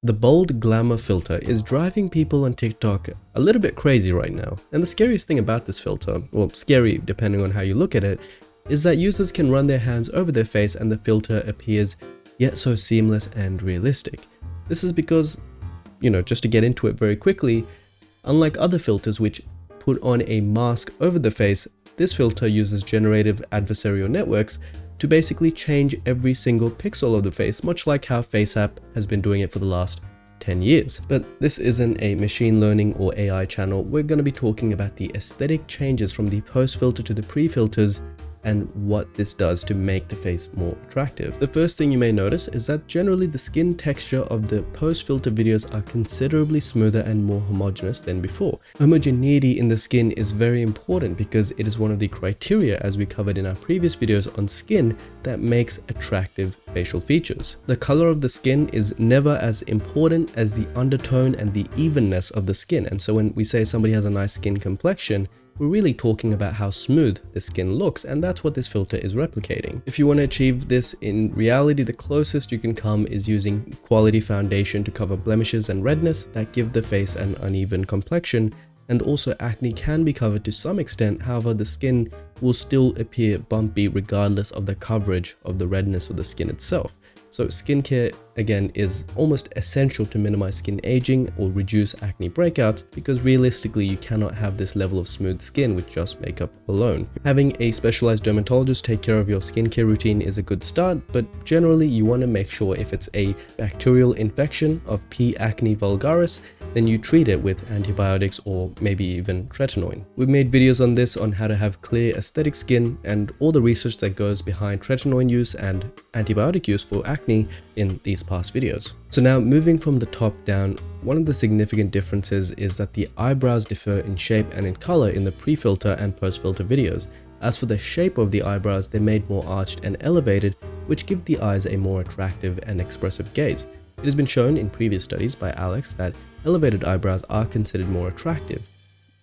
The bold glamour filter is driving people on TikTok a little bit crazy right now. And the scariest thing about this filter, well, scary depending on how you look at it, is that users can run their hands over their face and the filter appears yet so seamless and realistic. This is because, just to get into it very quickly, unlike other filters which put on a mask over the face, this filter uses generative adversarial networks to basically change every single pixel of the face, much like how FaceApp has been doing it for the last 10 years. But this isn't a machine learning or AI channel. We're going to be talking about the aesthetic changes from the post filter to the pre-filters and what this does to make the face more attractive. The first thing you may notice is that generally the skin texture of the post-filter videos are considerably smoother and more homogeneous than before. Homogeneity in the skin is very important because it is one of the criteria, as we covered in our previous videos on skin, that makes attractive facial features. The color of the skin is never as important as the undertone and the evenness of the skin, and so when we say somebody has a nice skin complexion, we're really talking about how smooth the skin looks, and that's what this filter is replicating. If you want to achieve this in reality, the closest you can come is using quality foundation to cover blemishes and redness that give the face an uneven complexion, and also acne can be covered to some extent. However, the skin will still appear bumpy regardless of the coverage of the redness of the skin itself. So skincare, again, is almost essential to minimize skin aging or reduce acne breakouts, because realistically you cannot have this level of smooth skin with just makeup alone. Having a specialized dermatologist take care of your skincare routine is a good start, but generally you want to make sure if it's a bacterial infection of P. acne vulgaris, then you treat it with antibiotics or maybe even tretinoin. We've made videos on this, on how to have clear aesthetic skin and all the research that goes behind tretinoin use and antibiotic use for acne in these past videos. So now moving from the top down, one of the significant differences is that the eyebrows differ in shape and in color in the pre-filter and post-filter videos. As for the shape of the eyebrows, they're made more arched and elevated, which give the eyes a more attractive and expressive gaze. It has been shown in previous studies by Alex that elevated eyebrows are considered more attractive.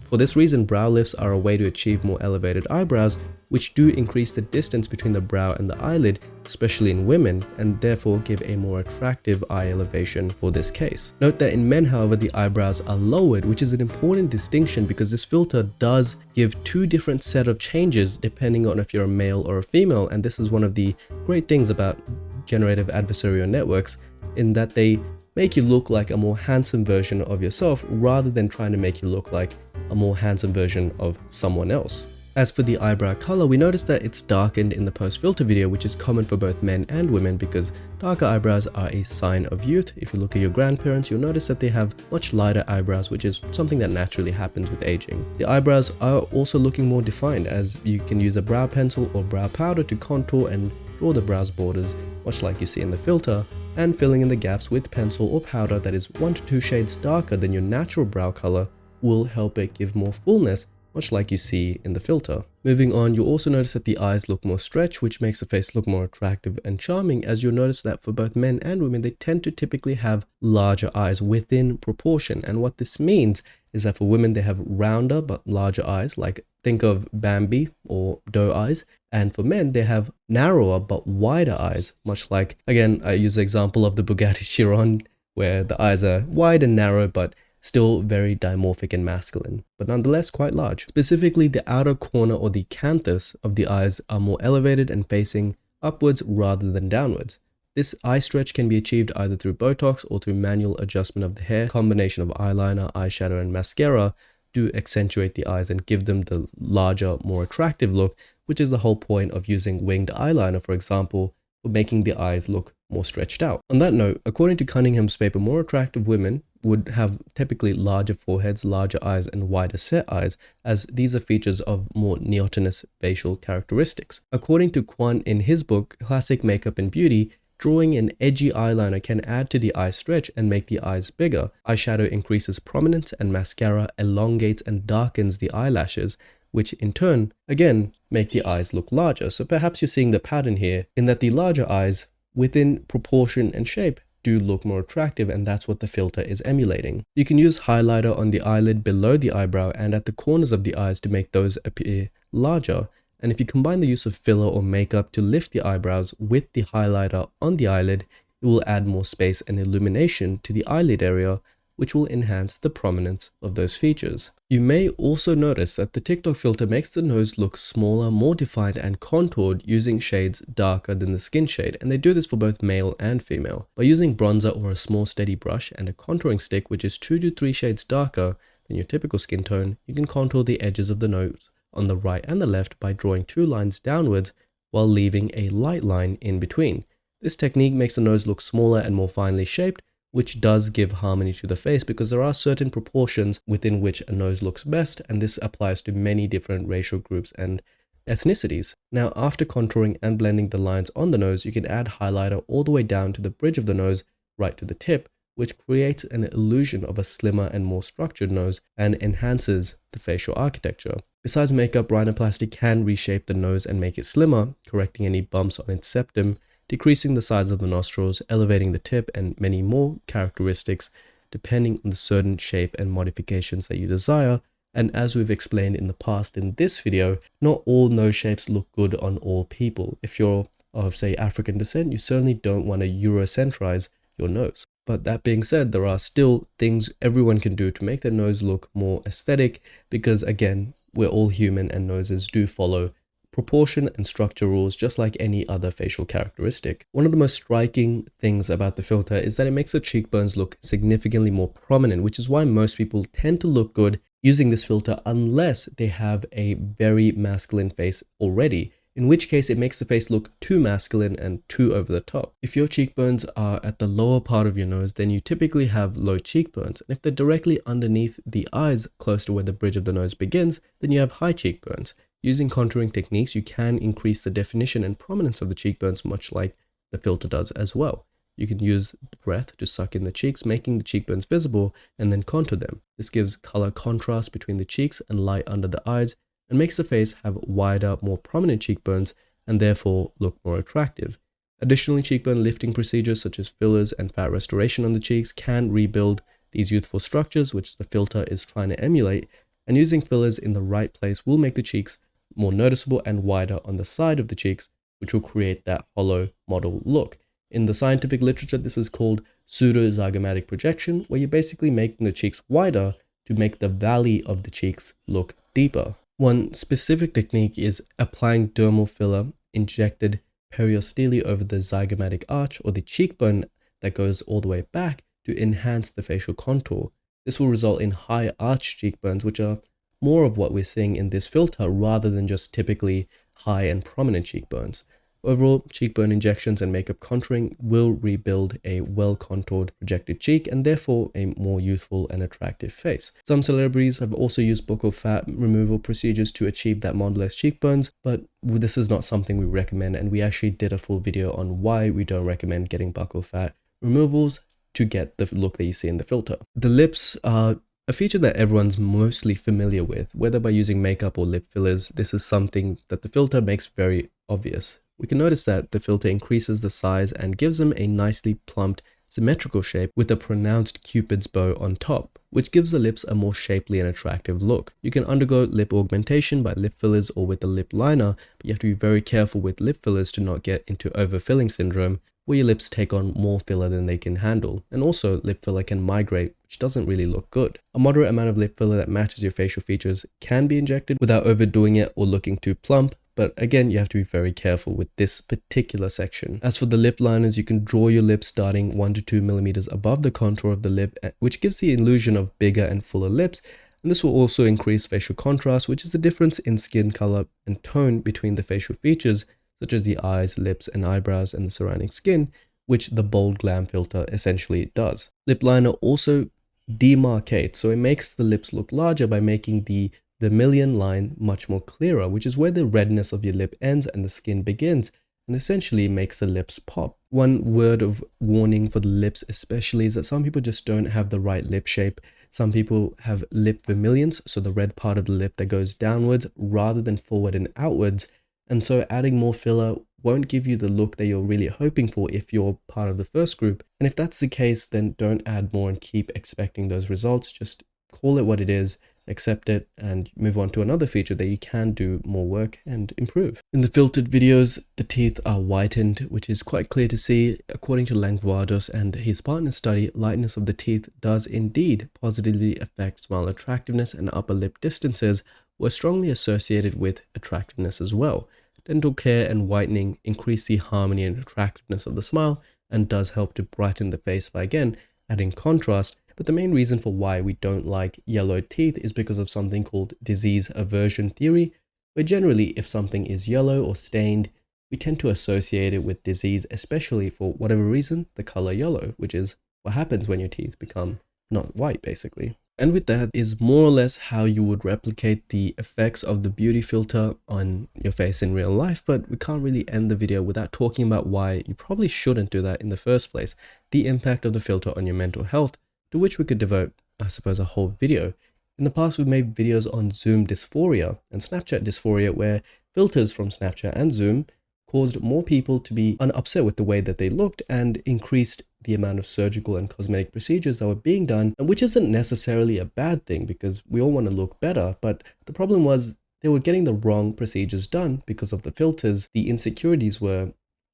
For this reason, brow lifts are a way to achieve more elevated eyebrows, which do increase the distance between the brow and the eyelid, especially in women, and therefore give a more attractive eye elevation for this case. Note that in men, however, the eyebrows are lowered, which is an important distinction because this filter does give two different set of changes depending on if you're a male or a female, and this is one of the great things about generative adversarial networks, in that they make you look like a more handsome version of yourself rather than trying to make you look like a more handsome version of someone else. As for the eyebrow color, we noticed that it's darkened in the post-filter video, which is common for both men and women because darker eyebrows are a sign of youth. If you look at your grandparents, you'll notice that they have much lighter eyebrows, which is something that naturally happens with aging. The eyebrows are also looking more defined, as you can use a brow pencil or brow powder to contour and draw the brows borders, much like you see in the filter, and filling in the gaps with pencil or powder that is 1 to 2 shades darker than your natural brow color will help it give more fullness, much like you see in the filter. Moving on, you'll also notice that the eyes look more stretched, which makes the face look more attractive and charming, as you'll notice that for both men and women, they tend to typically have larger eyes within proportion. And what this means is that for women, they have rounder but larger eyes, like think of Bambi or doe eyes. And for men, they have narrower but wider eyes, much like, again, I use the example of the Bugatti Chiron, where the eyes are wide and narrow, but still very dimorphic and masculine, but nonetheless quite large. Specifically, the outer corner or the canthus of the eyes are more elevated and facing upwards rather than downwards. This eye stretch can be achieved either through Botox or through manual adjustment of the hair. A combination of eyeliner, eyeshadow, and mascara do accentuate the eyes and give them the larger, more attractive look, which is the whole point of using winged eyeliner, for example, for making the eyes look more stretched out. On that note, according to Cunningham's paper, more attractive women would have typically larger foreheads, larger eyes, and wider set eyes, as these are features of more neotenous facial characteristics. According to Kwan in his book, Classic Makeup and Beauty, drawing an edgy eyeliner can add to the eye stretch and make the eyes bigger. Eyeshadow increases prominence, and mascara elongates and darkens the eyelashes, which in turn, again, make the eyes look larger. So perhaps you're seeing the pattern here in that the larger eyes, within proportion and shape, do look more attractive, and that's what the filter is emulating. You can use highlighter on the eyelid below the eyebrow and at the corners of the eyes to make those appear larger. And if you combine the use of filler or makeup to lift the eyebrows with the highlighter on the eyelid, it it will add more space and illumination to the eyelid area, which will enhance the prominence of those features. You may also notice that the TikTok filter makes the nose look smaller, more defined and contoured using shades darker than the skin shade, and they do this for both male and female. By using bronzer or a small steady brush and a contouring stick which is 2 to 3 shades darker than your typical skin tone, you can contour the edges of the nose on the right and the left by drawing 2 lines downwards while leaving a light line in between. This technique makes the nose look smaller and more finely shaped, which does give harmony to the face because there are certain proportions within which a nose looks best, and this applies to many different racial groups and ethnicities. Now, after contouring and blending the lines on the nose, you can add highlighter all the way down to the bridge of the nose, right to the tip, which creates an illusion of a slimmer and more structured nose and enhances the facial architecture. Besides makeup, rhinoplasty can reshape the nose and make it slimmer, correcting any bumps on its septum, decreasing the size of the nostrils, elevating the tip, and many more characteristics depending on the certain shape and modifications that you desire. And as we've explained in the past in this video, not all nose shapes look good on all people. If you're of, say, African descent, you certainly don't want to Eurocentrize your nose. But that being said, there are still things everyone can do to make their nose look more aesthetic because, again, we're all human and noses do follow proportion and structure rules just like any other facial characteristic. One of the most striking things about the filter is that it makes the cheekbones look significantly more prominent, which is why most people tend to look good using this filter unless they have a very masculine face already, in which case it makes the face look too masculine and too over the top. If your cheekbones are at the lower part of your nose, then you typically have low cheekbones. And if they're directly underneath the eyes, close to where the bridge of the nose begins, then you have high cheekbones. Using contouring techniques, you can increase the definition and prominence of the cheekbones, much like the filter does as well. You can use breath to suck in the cheeks, making the cheekbones visible, and then contour them. This gives color contrast between the cheeks and light under the eyes, and makes the face have wider, more prominent cheekbones, and therefore look more attractive. Additionally, cheekbone lifting procedures such as fillers and fat restoration on the cheeks can rebuild these youthful structures, which the filter is trying to emulate, and using fillers in the right place will make the cheeks more noticeable and wider on the side of the cheeks, which will create that hollow model look. In the scientific literature, this is called pseudozygomatic projection, where you're basically making the cheeks wider to make the valley of the cheeks look deeper. One specific technique is applying dermal filler injected periosteally over the zygomatic arch or the cheekbone that goes all the way back to enhance the facial contour. This will result in high arch cheekbones, which are more of what we're seeing in this filter rather than just typically high and prominent cheekbones. Overall, cheekbone injections and makeup contouring will rebuild a well-contoured projected cheek and therefore a more youthful and attractive face. Some celebrities have also used buccal fat removal procedures to achieve that modeless cheekbones, but this is not something we recommend, and we actually did a full video on why we don't recommend getting buccal fat removals to get the look that you see in the filter. The lips are a feature that everyone's mostly familiar with, whether by using makeup or lip fillers. This is something that the filter makes very obvious. We can notice that the filter increases the size and gives them a nicely plumped, symmetrical shape with a pronounced cupid's bow on top, which gives the lips a more shapely and attractive look. You can undergo lip augmentation by lip fillers or with a lip liner, but you have to be very careful with lip fillers to not get into overfilling syndrome, where your lips take on more filler than they can handle. And also, lip filler can migrate, which doesn't really look good. A moderate amount of lip filler that matches your facial features can be injected without overdoing it or looking too plump, but again, you have to be very careful with this particular section. As for the lip liners, you can draw your lips starting 1 to 2 millimeters above the contour of the lip, which gives the illusion of bigger and fuller lips. And this will also increase facial contrast, which is the difference in skin color and tone between the facial features, such as the eyes, lips, and eyebrows and the surrounding skin, which the bold glam filter essentially does. Lip liner also demarcates, so it makes the lips look larger by making the vermilion line much more clearer, which is where the redness of your lip ends and the skin begins, and essentially makes the lips pop. One word of warning for the lips especially is that some people just don't have the right lip shape. Some people have lip vermilions, so the red part of the lip that goes downwards rather than forward and outwards, and so adding more filler won't give you the look that you're really hoping for if you're part of the first group. And if that's the case, then don't add more and keep expecting those results. Just call it what it is accept it, and move on to another feature that you can do more work and improve. In the filtered videos, the teeth are whitened, which is quite clear to see. According to Langvardos and his partner's study, lightness of the teeth does indeed positively affect smile attractiveness, and upper lip distances were strongly associated with attractiveness as well. Dental care and whitening increase the harmony and attractiveness of the smile and does help to brighten the face by, again, adding contrast. But the main reason for why we don't like yellow teeth is because of something called disease aversion theory, where generally if something is yellow or stained, we tend to associate it with disease, especially for whatever reason, the color yellow, which is what happens when your teeth become not white, basically. And with that is more or less how you would replicate the effects of the beauty filter on your face in real life, but we can't really end the video without talking about why you probably shouldn't do that in the first place, the impact of the filter on your mental health, to which we could devote, I suppose, a whole video. In the past, we've made videos on Zoom dysphoria and Snapchat dysphoria, where filters from Snapchat and Zoom caused more people to be upset with the way that they looked and increased the amount of surgical and cosmetic procedures that were being done, which isn't necessarily a bad thing because we all want to look better. But the problem was they were getting the wrong procedures done because of the filters. The insecurities were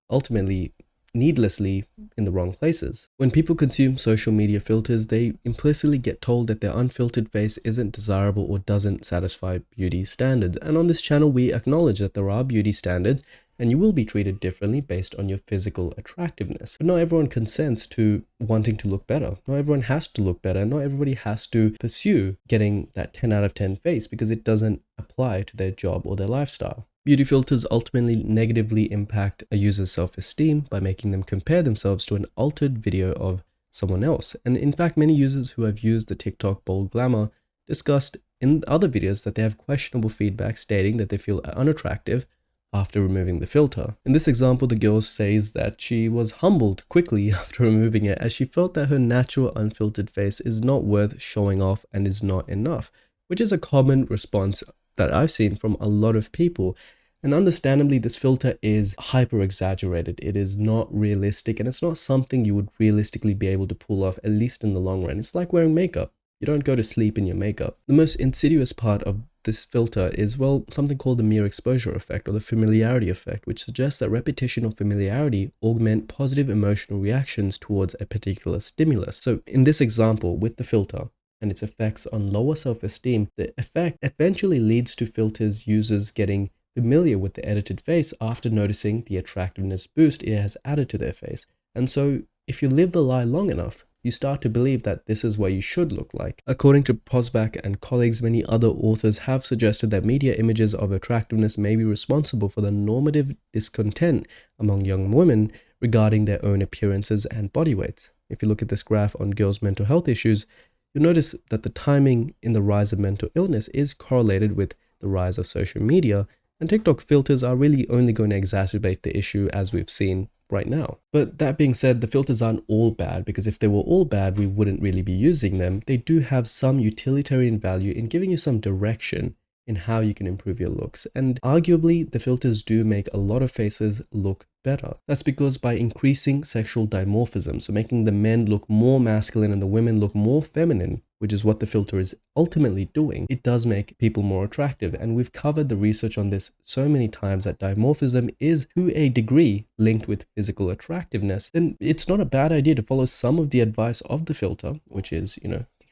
ultimately needlessly in the wrong places. When people consume social media filters, they implicitly get told that their unfiltered face isn't desirable or doesn't satisfy beauty standards. And on this channel, we acknowledge that there are beauty standards and you will be treated differently based on your physical attractiveness. But not everyone consents to wanting to look better. Not everyone has to look better. Not everybody has to pursue getting that 10 out of 10 face because it doesn't apply to their job or their lifestyle. Beauty filters ultimately negatively impact a user's self-esteem by making them compare themselves to an altered video of someone else. And in fact, many users who have used the TikTok Bold Glamour discussed in other videos that they have questionable feedback stating that they feel unattractive after removing the filter. In this example, the girl says that she was humbled quickly after removing it as she felt that her natural unfiltered face is not worth showing off and is not enough, which is a common response that I've seen from a lot of people. And understandably, this filter is hyper exaggerated. It is not realistic and it's not something you would realistically be able to pull off, at least in the long run. It's like wearing makeup. You don't go to sleep in your makeup. The most insidious part of this filter is, well, something called the mere exposure effect or the familiarity effect, which suggests that repetition or familiarity augment positive emotional reactions towards a particular stimulus. So in this example with the filter and its effects on lower self-esteem, the effect eventually leads to filters users getting familiar with the edited face after noticing the attractiveness boost it has added to their face. And so if you live the lie long enough, you start to believe that this is what you should look like. According to Posvac and colleagues, many other authors have suggested that media images of attractiveness may be responsible for the normative discontent among young women regarding their own appearances and body weights. If you look at this graph on girls' mental health issues, you'll notice that the timing in the rise of mental illness is correlated with the rise of social media, and TikTok filters are really only going to exacerbate the issue as we've seen right now. But that being said, the filters aren't all bad, because if they were all bad, we wouldn't really be using them. They do have some utilitarian value in giving you some direction in how you can improve your looks. And arguably, the filters do make a lot of faces look better. That's because by increasing sexual dimorphism, so making the men look more masculine and the women look more feminine, which is what the filter is ultimately doing, it does make people more attractive. And we've covered the research on this so many times that dimorphism is to a degree linked with physical attractiveness. Then it's not a bad idea to follow some of the advice of the filter, which is,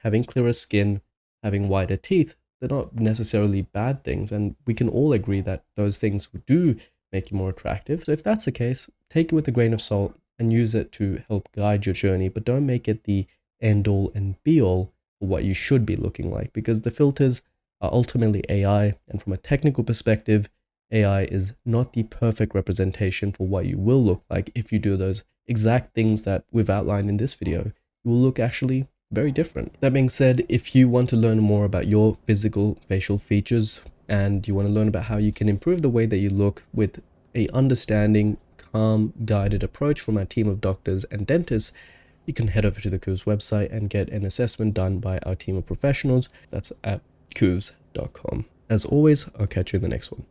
having clearer skin, having whiter teeth. They're not necessarily bad things, and we can all agree that those things do make you more attractive. So if that's the case, take it with a grain of salt and use it to help guide your journey, but don't make it the end all and be all for what you should be looking like, because the filters are ultimately AI, and from a technical perspective, AI is not the perfect representation for what you will look like. If you do those exact things that we've outlined in this video, you will look actually very different. That being said, if you want to learn more about your physical facial features and you want to learn about how you can improve the way that you look with a understanding, calm, guided approach from our team of doctors and dentists, you can head over to the QOVES website and get an assessment done by our team of professionals. That's at QOVES.com. As always, I'll catch you in the next one.